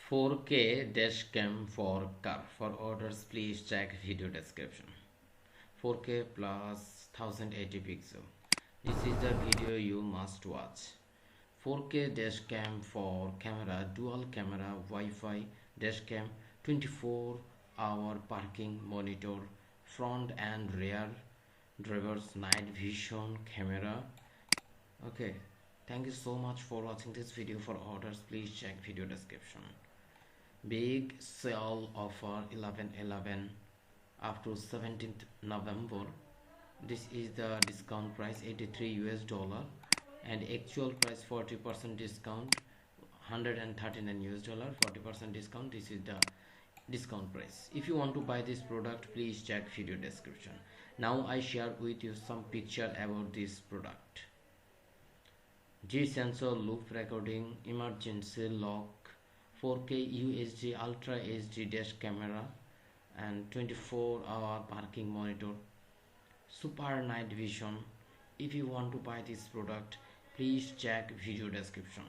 4K dashcam for car. For orders, please check video description. 4K plus 1080 pixel. This is the video you must watch. 4K dashcam for camera, dual camera, Wi-Fi, dashcam, 24-hour parking monitor, front and rear, drivers, night vision camera. Okay, thank you so much for watching this video. For orders, please check video description. Big sale offer 11/11 up to 17th November. This is the discount price $83 and actual price 40% discount $139 40% discount. This is the discount price. If you want to buy this product, please check video description. Now I share with you some picture about this product. G sensor, loop recording, emergency lock, 4K UHD Ultra HD dash camera and 24-hour parking monitor, super night vision. If you want to buy this product, please check video description.